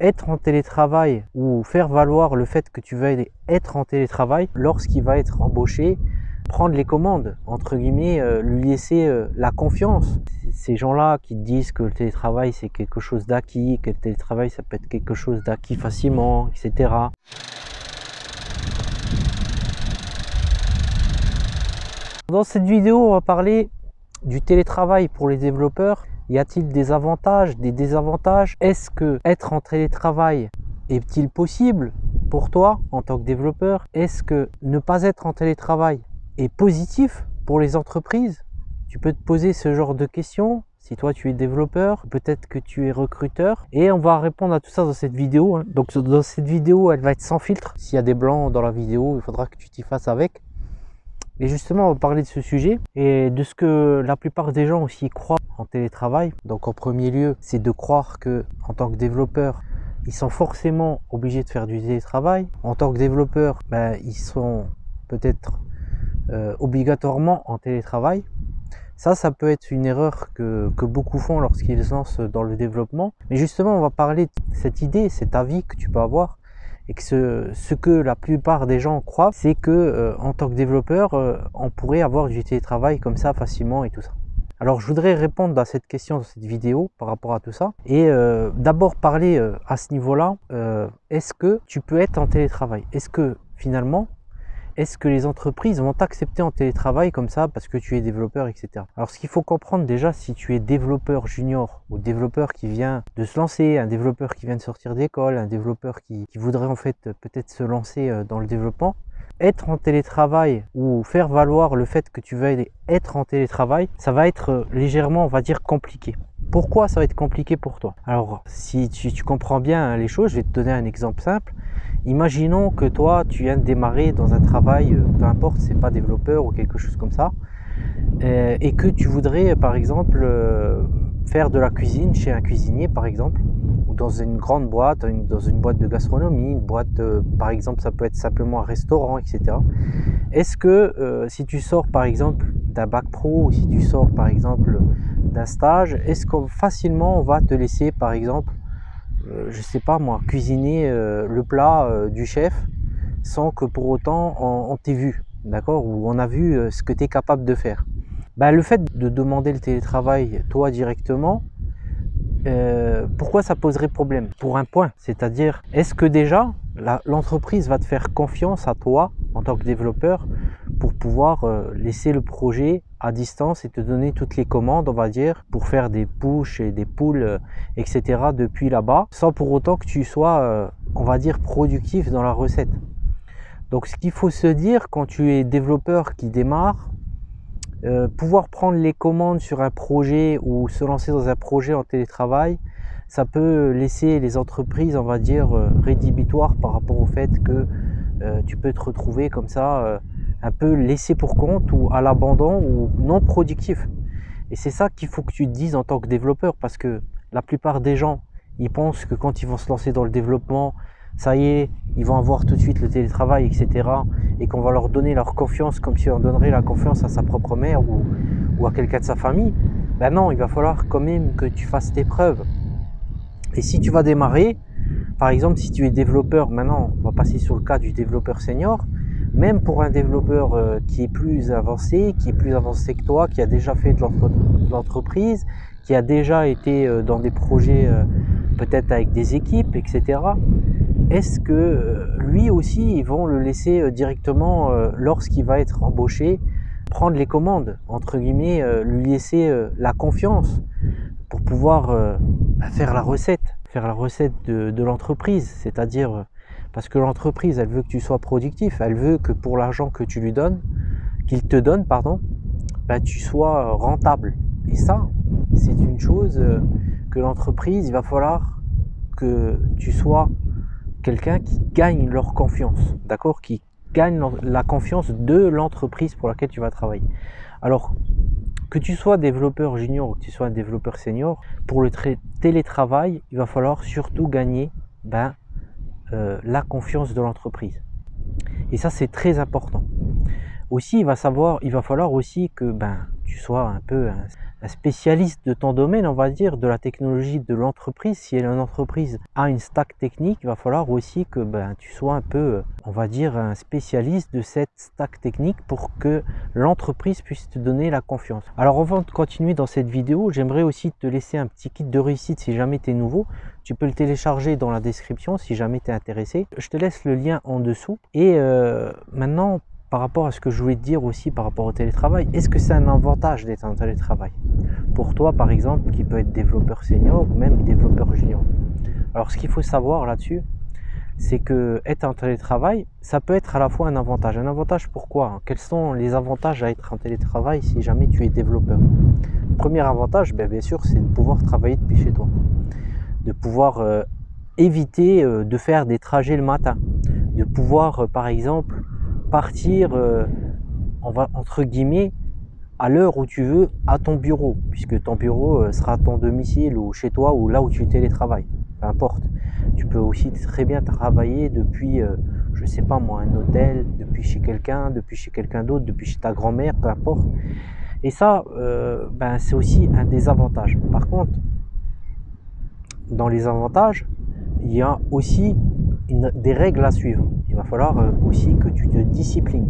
être en télétravail ou faire valoir le fait que tu veuilles être en télétravail lorsqu'il va être embauché, prendre les commandes, entre guillemets, lui laisser la confiance. Ces gens-là qui te disent que le télétravail c'est quelque chose d'acquis, que le télétravail ça peut être quelque chose d'acquis facilement, etc. Dans cette vidéo, on va parler du télétravail pour les développeurs. Y a-t-il des avantages, des désavantages? Est-ce que être en télétravail est-il possible pour toi en tant que développeur? Est-ce que ne pas être en télétravail est positif pour les entreprises? Tu peux te poser ce genre de questions si toi tu es développeur, peut-être que tu es recruteur, et on va répondre à tout ça dans cette vidéo. Donc dans cette vidéo, elle va être sans filtre. S'il y a des blancs dans la vidéo, il faudra que tu t'y fasses avec. Et justement, on va parler de ce sujet et de ce que la plupart des gens aussi croient en télétravail. Donc en premier lieu, c'est de croire que en tant que développeur, ils sont forcément obligés de faire du télétravail. En tant que développeur, ils sont peut-être obligatoirement en télétravail. Ça peut être une erreur que beaucoup font lorsqu'ils se lancent dans le développement. Mais justement, on va parler de cette idée, cet avis que tu peux avoir. Et que ce que la plupart des gens croient, c'est que en tant que développeur, on pourrait avoir du télétravail comme ça facilement et tout ça. Alors je voudrais répondre à cette question dans cette vidéo par rapport à tout ça. Et d'abord parler à ce niveau-là, est-ce que tu peux être en télétravail? Est-ce que finalement, est-ce que les entreprises vont t'accepter en télétravail comme ça parce que tu es développeur, etc. Alors ce qu'il faut comprendre déjà, si tu es développeur junior ou développeur qui vient de se lancer, un développeur qui vient de sortir d'école, un développeur qui voudrait en fait peut-être se lancer dans le développement, être en télétravail ou faire valoir le fait que tu veuilles être en télétravail, ça va être légèrement, on va dire, compliqué. Pourquoi ça va être compliqué pour toi? Alors si tu comprends bien les choses, je vais te donner un exemple simple. Imaginons que toi, tu viens de démarrer dans un travail, peu importe, c'est pas développeur ou quelque chose comme ça, et que tu voudrais, par exemple, faire de la cuisine chez un cuisinier, par exemple, ou dans une grande boîte, dans une boîte de gastronomie, une boîte, par exemple, ça peut être simplement un restaurant, etc. Est-ce que si tu sors, par exemple, d'un bac pro, ou si tu sors, par exemple, d'un stage, est-ce que facilement on va te laisser, par exemple, je sais pas moi, cuisiner le plat du chef sans que pour autant on t'ait vu, d'accord, ou on a vu ce que tu es capable de faire. Le fait de demander le télétravail toi directement, pourquoi ça poserait problème? Pour un point, c'est-à-dire, est-ce que déjà l'entreprise va te faire confiance à toi en tant que développeur pour pouvoir laisser le projet à distance et te donner toutes les commandes, on va dire, pour faire des push et des pulls, etc. depuis là-bas, sans pour autant que tu sois, on va dire, productif dans la recette. Donc ce qu'il faut se dire quand tu es développeur qui démarre, pouvoir prendre les commandes sur un projet ou se lancer dans un projet en télétravail, ça peut laisser les entreprises, on va dire, rédhibitoires par rapport au fait que tu peux te retrouver comme ça, un peu laissé pour compte ou à l'abandon ou non productif. Et c'est ça qu'il faut que tu te dises en tant que développeur, parce que la plupart des gens, ils pensent que quand ils vont se lancer dans le développement, ça y est, ils vont avoir tout de suite le télétravail, etc. Et qu'on va leur donner leur confiance comme si on donnerait la confiance à sa propre mère ou à quelqu'un de sa famille. Ben non, il va falloir quand même que tu fasses tes preuves. Et si tu vas démarrer, par exemple, si tu es développeur, maintenant, on va passer sur le cas du développeur senior, même pour un développeur qui est plus avancé que toi, qui a déjà fait de l'entreprise, qui a déjà été dans des projets peut-être avec des équipes, etc. Est-ce que lui aussi, ils vont le laisser directement, lorsqu'il va être embauché, prendre les commandes, entre guillemets, lui laisser la confiance pour pouvoir faire la recette de l'entreprise, c'est-à-dire parce que l'entreprise, elle veut que tu sois productif, elle veut que pour l'argent que tu lui donnes, qu'il te donne, pardon, tu sois rentable. Et ça, c'est une chose que l'entreprise, il va falloir que tu sois quelqu'un qui gagne leur confiance, d'accord, qui gagne la confiance de l'entreprise pour laquelle tu vas travailler. Alors, que tu sois développeur junior ou que tu sois un développeur senior, pour le télétravail, il va falloir surtout gagner la confiance de l'entreprise. Et ça, c'est très important. Aussi, il va falloir aussi que tu sois un peu un spécialiste de ton domaine, on va dire, de la technologie de l'entreprise. Si une entreprise a une stack technique, il va falloir aussi que tu sois un peu, on va dire, un spécialiste de cette stack technique pour que l'entreprise puisse te donner la confiance. Alors avant de continuer dans cette vidéo, j'aimerais aussi te laisser un petit kit de réussite si jamais tu es nouveau. Tu peux le télécharger dans la description si jamais tu es intéressé. Je te laisse le lien en dessous. Et maintenant, par rapport à ce que je voulais te dire aussi par rapport au télétravail, est-ce que c'est un avantage d'être en télétravail? Pour toi, par exemple, qui peut être développeur senior ou même développeur junior. Alors, ce qu'il faut savoir là-dessus, c'est que être en télétravail, ça peut être à la fois un avantage. Un avantage pourquoi? Quels sont les avantages à être en télétravail si jamais tu es développeur? Le premier avantage, bien sûr, c'est de pouvoir travailler depuis chez toi. De pouvoir éviter de faire des trajets le matin. De pouvoir, par exemple, partir, entre guillemets, à l'heure où tu veux à ton bureau, puisque ton bureau sera ton domicile ou chez toi ou là où tu télétravailles, peu importe. Tu peux aussi très bien travailler depuis, je sais pas moi, un hôtel, depuis chez quelqu'un d'autre, depuis chez ta grand-mère, peu importe. Et ça, c'est aussi un des avantages. Par contre, dans les avantages, il y a aussi des règles à suivre. Il va falloir aussi que tu te disciplines.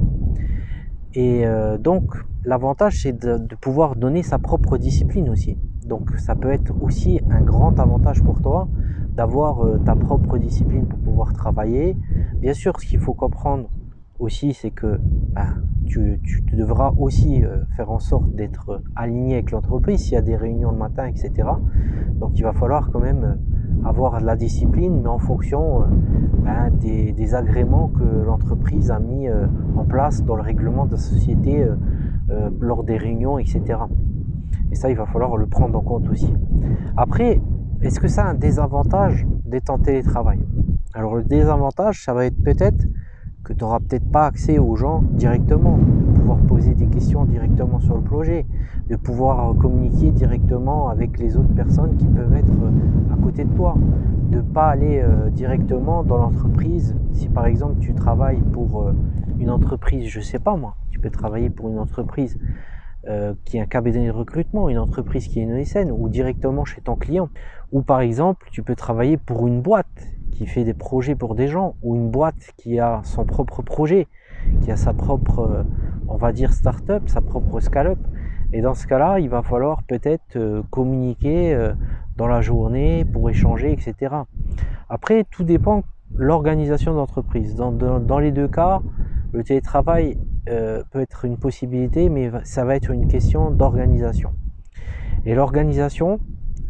Et donc, l'avantage, c'est de pouvoir donner sa propre discipline aussi. Donc, ça peut être aussi un grand avantage pour toi d'avoir ta propre discipline pour pouvoir travailler. Bien sûr, ce qu'il faut comprendre aussi, c'est que tu devras aussi faire en sorte d'être aligné avec l'entreprise s'il y a des réunions le matin, etc. Donc, il va falloir quand même avoir de la discipline, mais en fonction des agréments que l'entreprise a mis en place dans le règlement de la société lors des réunions, etc. Et ça, il va falloir le prendre en compte aussi. Après, est-ce que ça a un désavantage d'être en télétravail? Alors le désavantage, ça va être peut-être que tu n'auras peut-être pas accès aux gens directement, de pouvoir poser des questions directement sur le projet, de pouvoir communiquer directement avec les autres personnes qui peuvent être à côté de toi, de ne pas aller directement dans l'entreprise. Si par exemple tu travailles pour une entreprise, je sais pas moi, tu peux travailler pour une entreprise qui est un cabinet de recrutement, une entreprise qui est une ESN ou directement chez ton client. Ou par exemple, tu peux travailler pour une boîte qui fait des projets pour des gens ou une boîte qui a son propre projet, qui a sa propre, on va dire, start-up, sa propre scale-up. Et dans ce cas-là, il va falloir peut-être communiquer dans la journée pour échanger, etc. Après, tout dépend de l'organisation de l'entreprise. Dans les deux cas, le télétravail peut être une possibilité, mais ça va être une question d'organisation. Et l'organisation,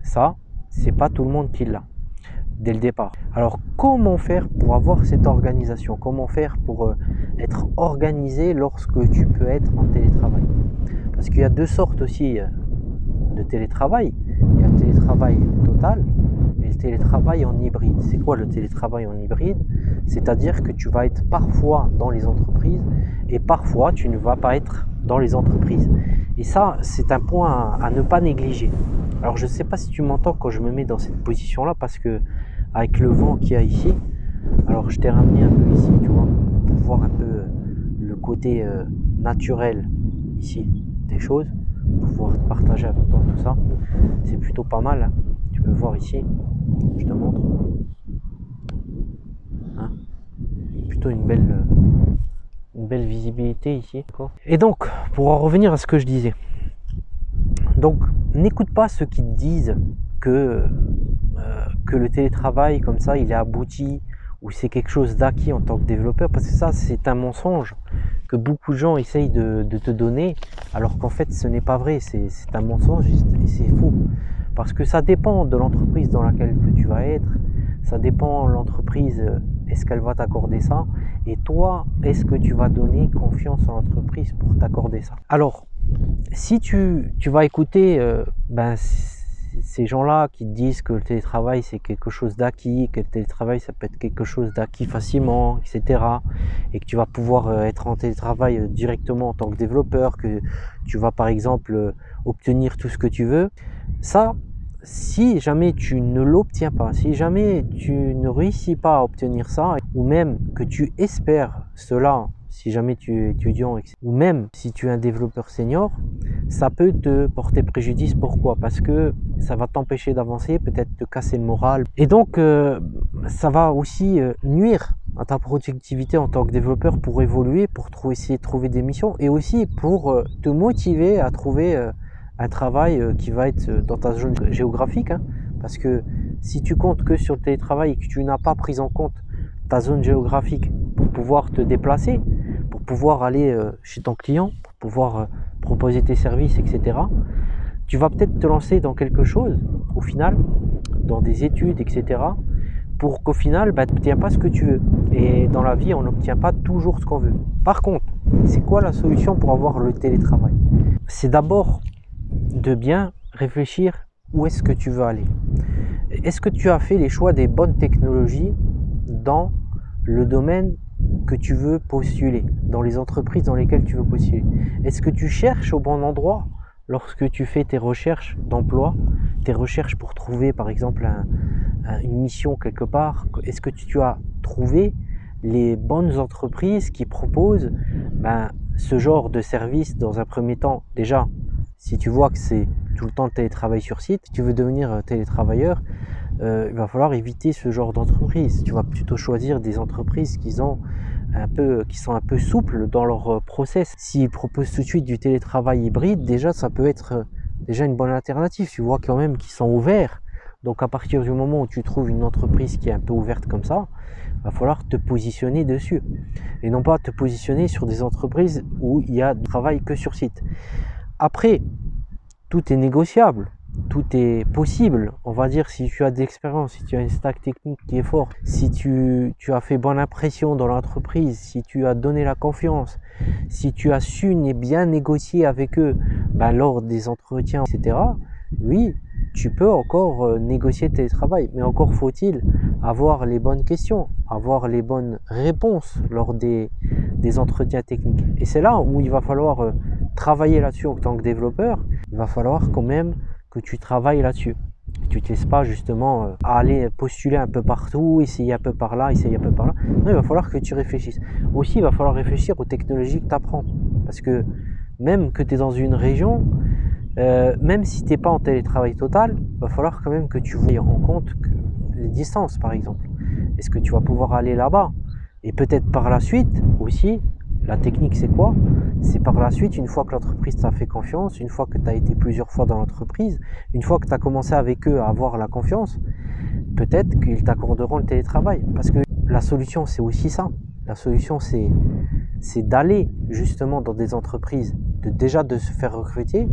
ça, c'est pas tout le monde qui l'a dès le départ. Alors, comment faire pour avoir cette organisation? Comment faire pour être organisé lorsque tu peux être en télétravail? Parce qu'il y a deux sortes aussi de télétravail. Il y a le télétravail total et le télétravail en hybride. C'est quoi le télétravail en hybride? C'est-à-dire que tu vas être parfois dans les entreprises et parfois tu ne vas pas être dans les entreprises. Et ça, c'est un point à ne pas négliger. Alors je ne sais pas si tu m'entends quand je me mets dans cette position-là, parce que avec le vent qu'il y a ici, alors je t'ai ramené un peu ici, tu vois, pour voir un peu le côté naturel ici des choses, pour pouvoir te partager avec toi tout ça. C'est plutôt pas mal, hein. Tu peux voir ici, je te montre. Hein, plutôt une belle visibilité ici. Et donc, pour en revenir à ce que je disais, donc n'écoute pas ceux qui te disent que le télétravail comme ça il est abouti ou c'est quelque chose d'acquis en tant que développeur, parce que ça c'est un mensonge que beaucoup de gens essayent de te donner, alors qu'en fait ce n'est pas vrai, c'est un mensonge et c'est faux, parce que ça dépend de l'entreprise dans laquelle que tu vas être, ça dépend de l'entreprise, est-ce qu'elle va t'accorder ça, et toi est-ce que tu vas donner confiance à l'entreprise pour t'accorder ça. Alors si tu vas écouter ces gens-là qui te disent que le télétravail c'est quelque chose d'acquis, que le télétravail ça peut être quelque chose d'acquis facilement, etc. Et que tu vas pouvoir être en télétravail directement en tant que développeur, que tu vas par exemple obtenir tout ce que tu veux. Ça, si jamais tu ne l'obtiens pas, si jamais tu ne réussis pas à obtenir ça, ou même que tu espères cela, si jamais tu es étudiant, ou même si tu es un développeur senior, ça peut te porter préjudice. Pourquoi? Parce que ça va t'empêcher d'avancer, peut-être te casser le moral. Et donc, ça va aussi nuire à ta productivité en tant que développeur pour évoluer, pour essayer de trouver des missions et aussi pour te motiver à trouver un travail qui va être dans ta zone géographique. Hein. Parce que si tu comptes que sur le télétravail et que tu n'as pas pris en compte ta zone géographique pour pouvoir te déplacer, pour pouvoir aller chez ton client, pour pouvoir proposer tes services, etc., tu vas peut-être te lancer dans quelque chose, au final, dans des études, etc., pour qu'au final, tu n'obtiens pas ce que tu veux. Et dans la vie, on n'obtient pas toujours ce qu'on veut. Par contre, c'est quoi la solution pour avoir le télétravail? C'est d'abord de bien réfléchir où est-ce que tu veux aller. Est-ce que tu as fait les choix des bonnes technologies dans le domaine que tu veux postuler, dans les entreprises dans lesquelles tu veux postuler? Est-ce que tu cherches au bon endroit lorsque tu fais tes recherches d'emploi, tes recherches pour trouver par exemple une mission quelque part? Est-ce que tu as trouvé les bonnes entreprises qui proposent ce genre de service dans un premier temps? Déjà, si tu vois que c'est tout le temps de télétravail sur site, si tu veux devenir télétravailleur, il va falloir éviter ce genre d'entreprise. Tu vas plutôt choisir des entreprises qui sont un peu souples dans leur process. S'ils proposent tout de suite du télétravail hybride, déjà ça peut être déjà une bonne alternative. Tu vois quand même qu'ils sont ouverts. Donc à partir du moment où tu trouves une entreprise qui est un peu ouverte comme ça, il va falloir te positionner dessus. Et non pas te positionner sur des entreprises où il y a du travail que sur site. Après, tout est négociable. Tout est possible, on va dire, si tu as de l'expérience, si tu as une stack technique qui est forte, si tu as fait bonne impression dans l'entreprise, si tu as donné la confiance, si tu as su bien négocier avec eux lors des entretiens, etc., oui, tu peux encore négocier le télétravail, mais encore faut-il avoir les bonnes questions, avoir les bonnes réponses lors des entretiens techniques. Et c'est là où il va falloir travailler là-dessus en tant que développeur. Il va falloir quand même que tu travailles là-dessus. Tu ne te laisses pas justement aller postuler un peu partout, essayer un peu par là, essayer un peu par là. Non, il va falloir que tu réfléchisses. Aussi, il va falloir réfléchir aux technologies que tu apprends. Parce que même que tu es dans une région, même si tu n'es pas en télétravail total, il va falloir quand même que tu vois en compte les distances, par exemple. Est-ce que tu vas pouvoir aller là-bas? Et peut-être par la suite aussi, la technique c'est quoi? C'est par la suite, une fois que l'entreprise t'a fait confiance, une fois que tu as été plusieurs fois dans l'entreprise, une fois que tu as commencé avec eux à avoir la confiance, peut-être qu'ils t'accorderont le télétravail. Parce que la solution c'est aussi ça. La solution c'est d'aller justement dans des entreprises, déjà de se faire recruter.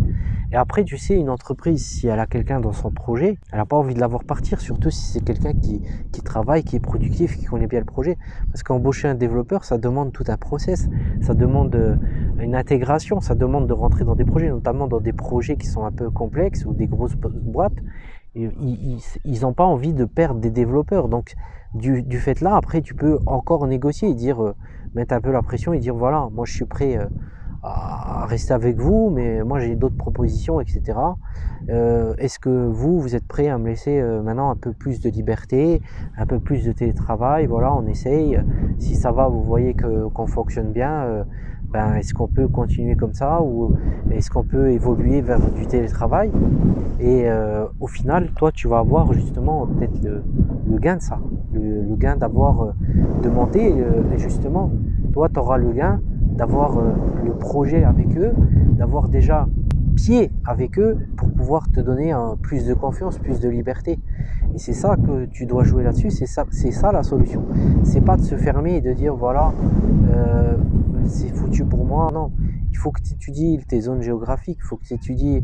Et après, tu sais, une entreprise, si elle a quelqu'un dans son projet, elle n'a pas envie de la voir partir, surtout si c'est quelqu'un qui travaille, qui est productif, qui connaît bien le projet. Parce qu'embaucher un développeur, ça demande tout un process, ça demande une intégration, ça demande de rentrer dans des projets, notamment dans des projets qui sont un peu complexes ou des grosses boîtes. Et ils n'ont pas envie de perdre des développeurs. Donc, du fait là, après, tu peux encore négocier et dire, mettre un peu la pression et dire, voilà, moi je suis prêt à rester avec vous, mais moi j'ai d'autres propositions, etc. Est-ce que vous êtes prêt à me laisser maintenant un peu plus de liberté, un peu plus de télétravail? Voilà, on essaye. Si ça va, vous voyez qu'on fonctionne bien, est-ce qu'on peut continuer comme ça ou est-ce qu'on peut évoluer vers du télétravail? Et au final, toi, tu vas avoir justement peut-être le gain de ça, le gain d'avoir demandé, et justement, toi, tu auras le gain d'avoir le projet avec eux, d'avoir déjà pied avec eux pour pouvoir te donner plus de confiance, plus de liberté. Et c'est ça que tu dois jouer là-dessus, c'est ça la solution. C'est pas de se fermer et de dire voilà, c'est foutu pour moi. Non, il faut que tu étudies tes zones géographiques, il faut que tu étudies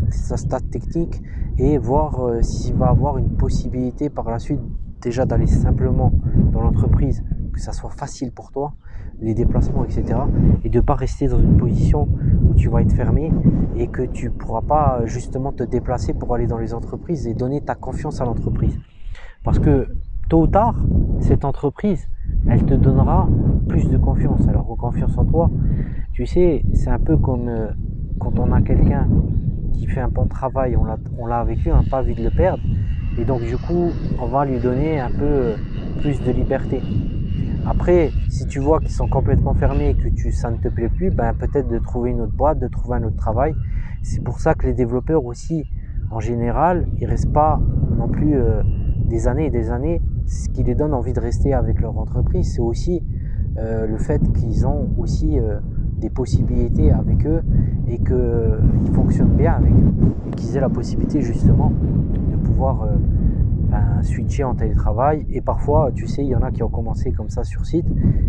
sa stat technique et voir s'il va avoir une possibilité par la suite déjà d'aller simplement dans l'entreprise, que ça soit facile pour toi, les déplacements, etc. Et de ne pas rester dans une position où tu vas être fermé et que tu ne pourras pas justement te déplacer pour aller dans les entreprises et donner ta confiance à l'entreprise. Parce que tôt ou tard, cette entreprise, elle te donnera plus de confiance. Alors, confiance en toi, tu sais, c'est un peu comme quand on a quelqu'un qui fait un bon travail, on l'a avec lui, on n'a pas envie de le perdre. Et donc, du coup, on va lui donner un peu plus de liberté. Après, si tu vois qu'ils sont complètement fermés et que ça ne te plaît plus, ben peut-être de trouver une autre boîte, de trouver un autre travail. C'est pour ça que les développeurs aussi, en général, ils restent pas non plus des années et des années. Ce qui les donne envie de rester avec leur entreprise, c'est aussi le fait qu'ils ont aussi des possibilités avec eux et qu'ils fonctionnent bien avec eux. Et qu'ils aient la possibilité justement de pouvoir switcher en télétravail. Et parfois, tu sais, il y en a qui ont commencé comme ça sur site,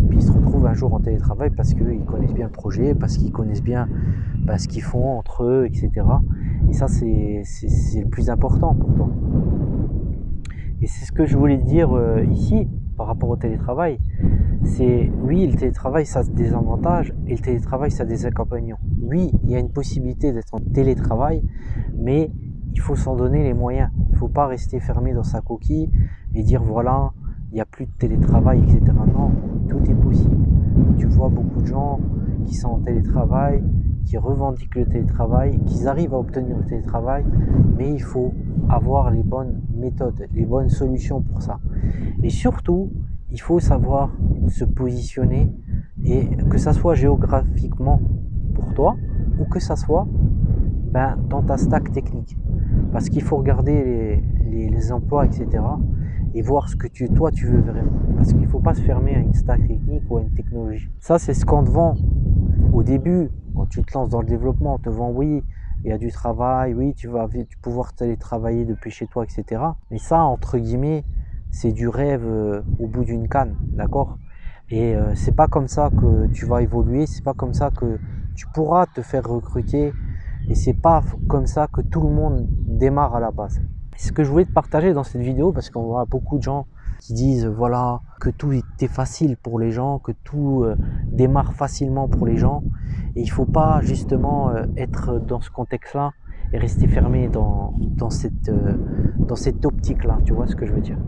puis ils se retrouvent un jour en télétravail parce qu'ils connaissent bien le projet, parce qu'ils connaissent bien ce qu'ils font entre eux, etc. Et ça, c'est le plus important pour toi. Et c'est ce que je voulais dire ici par rapport au télétravail. C'est oui, le télétravail, ça a des avantages et le télétravail, ça a des inconvénients. Oui, il y a une possibilité d'être en télétravail, mais il faut s'en donner les moyens. Il ne faut pas rester fermé dans sa coquille et dire voilà, il n'y a plus de télétravail, etc. Non, tout est possible. Tu vois beaucoup de gens qui sont en télétravail, qui revendiquent le télétravail, qui arrivent à obtenir le télétravail, mais il faut avoir les bonnes méthodes, les bonnes solutions pour ça. Et surtout, il faut savoir se positionner, et que ça soit géographiquement pour toi ou que ça soit dans ta stack technique. Parce qu'il faut regarder les emplois, etc. et voir ce que toi tu veux vraiment. Parce qu'il ne faut pas se fermer à une stack technique ou à une technologie. Ça, c'est ce qu'on te vend au début. Quand tu te lances dans le développement, on te vend oui, il y a du travail, oui, tu vas pouvoir télétravailler depuis chez toi, etc. Mais ça, entre guillemets, c'est du rêve au bout d'une canne, d'accord? Et c'est pas comme ça que tu vas évoluer, c'est pas comme ça que tu pourras te faire recruter, et c'est pas comme ça que tout le monde démarre à la base. C'est ce que je voulais te partager dans cette vidéo, parce qu'on voit beaucoup de gens qui disent voilà, que tout est facile pour les gens, que tout démarre facilement pour les gens, et il faut pas justement être dans ce contexte-là et rester fermé dans cette optique-là, tu vois ce que je veux dire.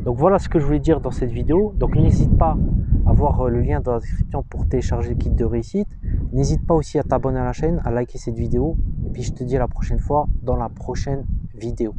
Donc voilà ce que je voulais dire dans cette vidéo. Donc n'hésite pas à voir le lien dans la description pour télécharger le kit de réussite. N'hésite pas aussi à t'abonner à la chaîne, à liker cette vidéo. Et puis je te dis à la prochaine fois dans la prochaine vidéo.